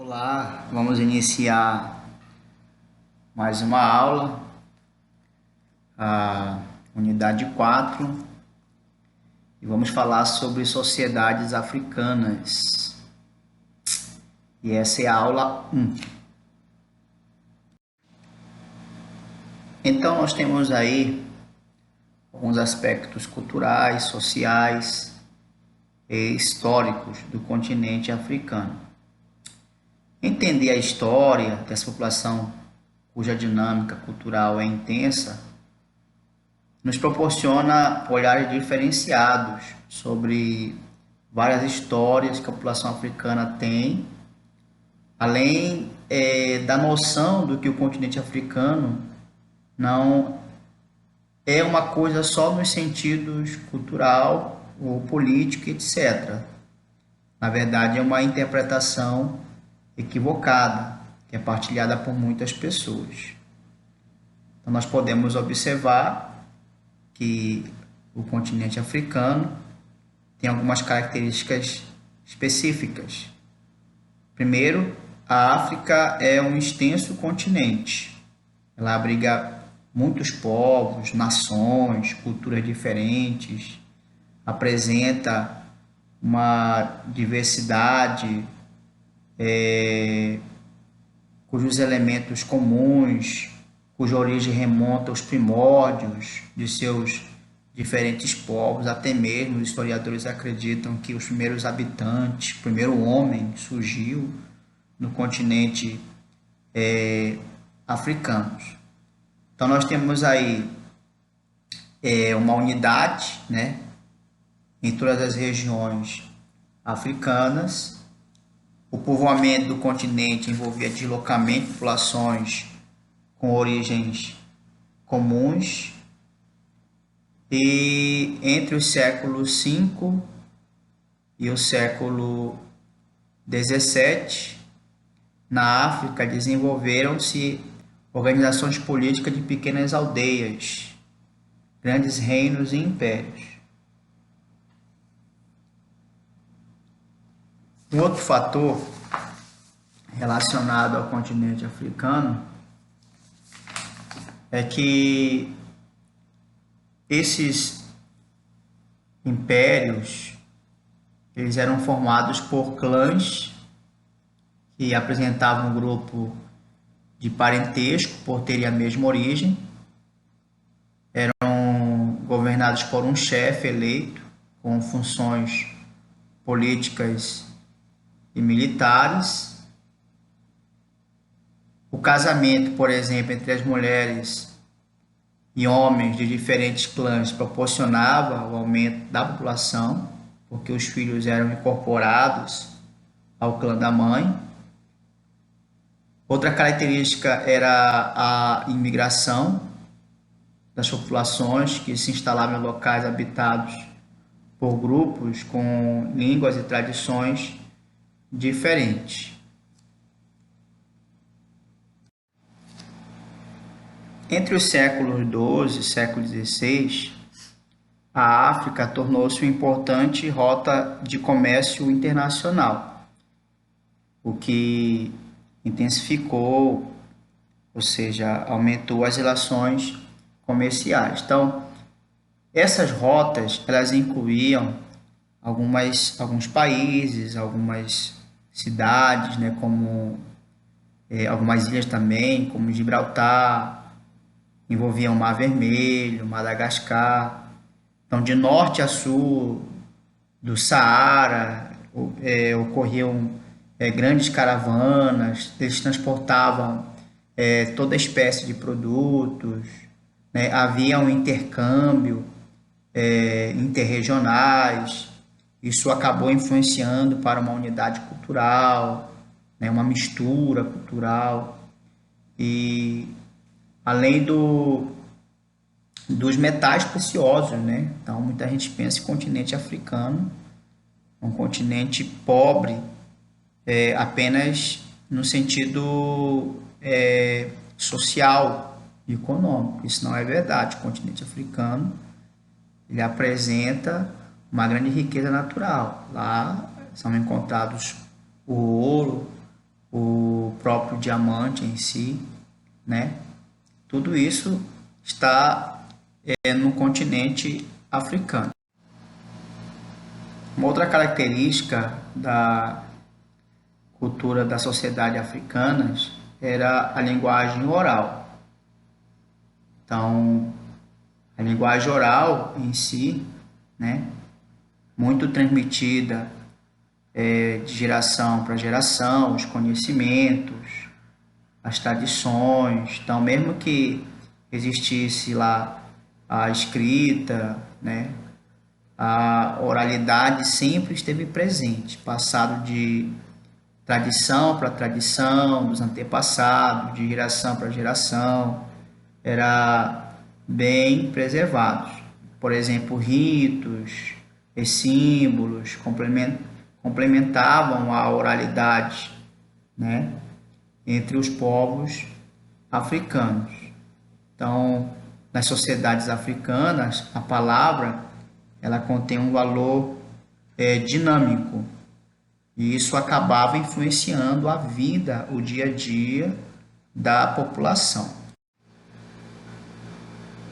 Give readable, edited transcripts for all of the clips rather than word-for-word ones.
Olá, vamos iniciar mais uma aula, a unidade 4, e vamos falar sobre sociedades africanas. E essa é a aula 1. Então, nós temos aí alguns aspectos culturais, sociais e históricos do continente africano. Entender a história dessa população cuja dinâmica cultural é intensa nos proporciona olhares diferenciados sobre várias histórias que a população africana tem, além da noção do que o continente africano não é uma coisa só nos sentidos cultural ou político, etc. Na verdade, é uma interpretação equivocada, que é partilhada por muitas pessoas. Então, nós podemos observar que o continente africano tem algumas características específicas. Primeiro, a África é um extenso continente. Ela abriga muitos povos, nações, culturas diferentes, apresenta uma diversidade cujos elementos comuns, cuja origem remonta aos primórdios de seus diferentes povos, até mesmo os historiadores acreditam que os primeiros habitantes, o primeiro homem surgiu no continente africano. Então nós temos aí uma unidade, né, em todas as regiões africanas. O povoamento do continente envolvia deslocamento de populações com origens comuns, e entre os séculos V e o século XVII, na África, desenvolveram-se organizações políticas de pequenas aldeias, grandes reinos e impérios. Um outro fator relacionado ao continente africano é que esses impérios eles eram formados por clãs que apresentavam um grupo de parentesco por terem a mesma origem, eram governados por um chefe eleito com funções políticas e militares. O casamento, por exemplo, entre as mulheres e homens de diferentes clãs proporcionava o aumento da população, porque os filhos eram incorporados ao clã da mãe. Outra característica era a imigração das populações que se instalavam em locais habitados por grupos com línguas e tradições diferentes. Entre os séculos XII e século XVI, a África tornou-se uma importante rota de comércio internacional, o que intensificou, ou seja, aumentou as relações comerciais. Então, essas rotas, elas incluíam alguns países, algumas cidades, né, como algumas ilhas também, como Gibraltar, envolviam o Mar Vermelho, Madagascar. Então, de norte a sul do Saara, ocorriam grandes caravanas, eles transportavam toda espécie de produtos, né? Havia um intercâmbio interregionais, isso acabou influenciando para uma unidade cultural, né? Uma mistura cultural, e além dos metais preciosos, né? Então, muita gente pensa em continente africano, um continente pobre, apenas no sentido social e econômico. Isso não é verdade. O continente africano ele apresenta uma grande riqueza natural. Lá são encontrados o ouro, o próprio diamante em si, né? Tudo isso está no continente africano. Uma outra característica da cultura da sociedade africana era a linguagem oral. Então, a linguagem oral em si, né, muito transmitida de geração para geração, os conhecimentos, as tradições. Então, mesmo que existisse lá a escrita, né, a oralidade sempre esteve presente, passado de tradição para tradição, dos antepassados, de geração para geração, era bem preservado. Por exemplo, ritos e símbolos complementavam a oralidade, né, entre os povos africanos. Então, nas sociedades africanas, a palavra ela contém um valor dinâmico, e isso acabava influenciando a vida, o dia a dia da população.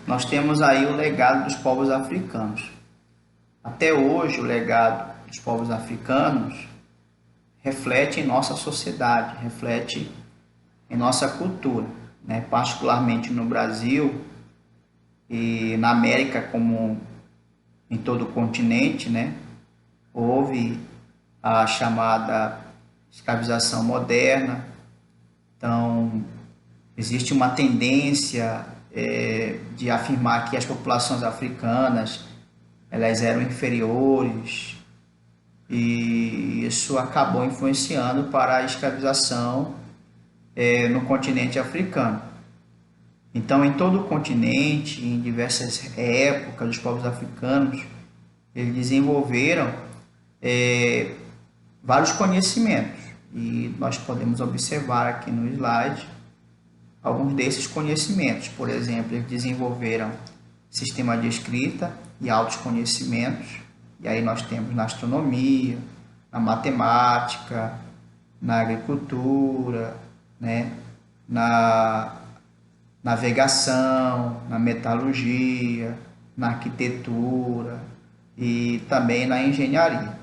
Nós temos aí o legado dos povos africanos. Até hoje, o legado dos povos africanos reflete em nossa sociedade, reflete em nossa cultura, né? Particularmente no Brasil e na América, como em todo o continente, né? Houve a chamada escravização moderna. Então, existe uma tendência de afirmar que as populações africanas elas eram inferiores, e isso acabou influenciando para a escravização no continente africano. Então, em todo o continente, em diversas épocas, os povos africanos eles desenvolveram vários conhecimentos, e nós podemos observar aqui no slide alguns desses conhecimentos. Por exemplo, eles desenvolveram sistema de escrita e altos conhecimentos, e aí nós temos na astronomia, na matemática, na agricultura, né, na navegação, na metalurgia, na arquitetura e também na engenharia.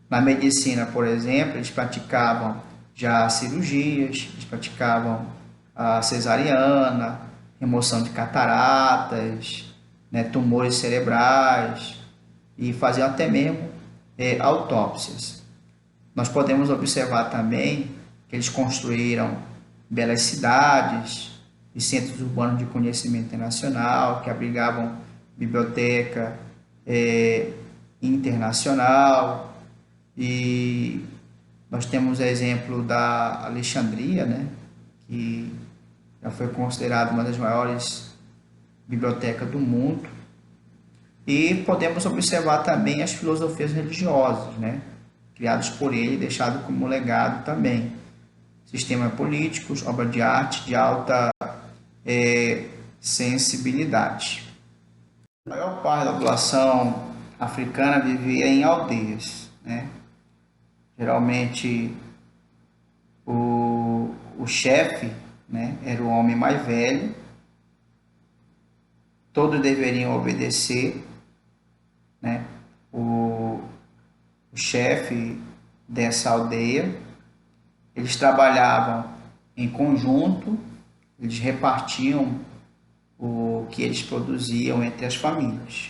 Na medicina, por exemplo, eles praticavam já cirurgias, eles praticavam a cesariana, remoção de cataratas, né, tumores cerebrais, e faziam até mesmo autópsias. Nós podemos observar também que eles construíram belas cidades e centros urbanos de conhecimento internacional, que abrigavam biblioteca internacional, e nós temos o exemplo da Alexandria, né, que já foi considerada uma das maiores bibliotecas do mundo. E podemos observar também as filosofias religiosas, né, criadas por ele e deixadas como legado também. Sistemas políticos, obra de arte de alta sensibilidade. A maior parte da população africana vivia em aldeias, né? Geralmente o chefe, né, era o homem mais velho. Todos deveriam obedecer, né, o chefe dessa aldeia. Eles trabalhavam em conjunto, eles repartiam o que eles produziam entre as famílias.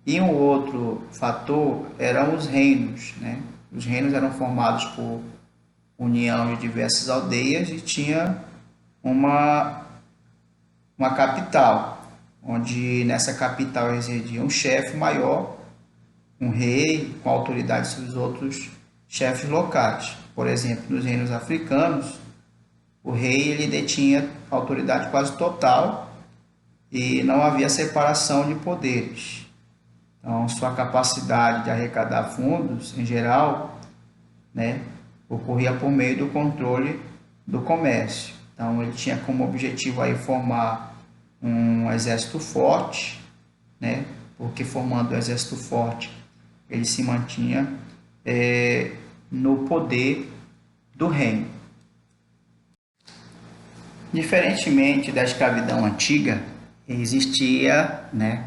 E um outro fator eram os reinos, né? Os reinos eram formados por união de diversas aldeias e tinha uma capital, onde nessa capital residia um chefe maior, um rei com autoridade sobre os outros chefes locais. Por exemplo, nos reinos africanos, o rei ele detinha autoridade quase total e não havia separação de poderes. Então, sua capacidade de arrecadar fundos, em geral, né, ocorria por meio do controle do comércio. Então, ele tinha como objetivo aí formar um exército forte, né, porque formando um exército forte, ele se mantinha no poder do reino. Diferentemente da escravidão antiga, existia, né,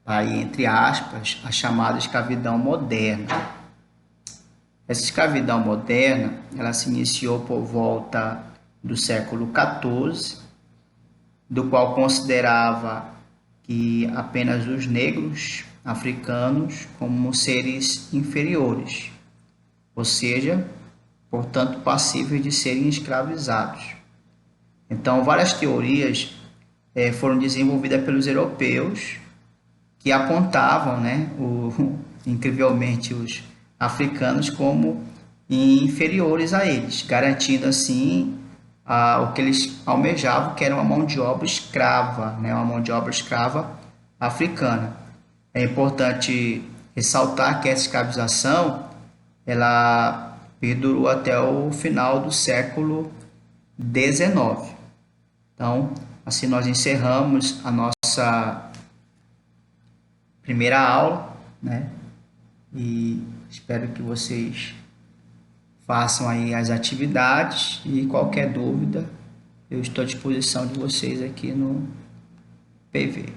aí entre aspas, a chamada escravidão moderna. Essa escravidão moderna, ela se iniciou por volta do século XIV, do qual considerava que apenas os negros africanos como seres inferiores, ou seja, portanto passíveis de serem escravizados. Então, várias teorias foram desenvolvidas pelos europeus que apontavam, né, incrivelmente, os africanos como inferiores a eles, garantindo assim o que eles almejavam, que era uma mão de obra escrava, né, uma mão de obra escrava africana. É importante ressaltar que essa escravização ela perdurou até o final do século XIX. Então, assim nós encerramos a nossa primeira aula, né? E espero que vocês façam aí as atividades e qualquer dúvida, eu estou à disposição de vocês aqui no PV.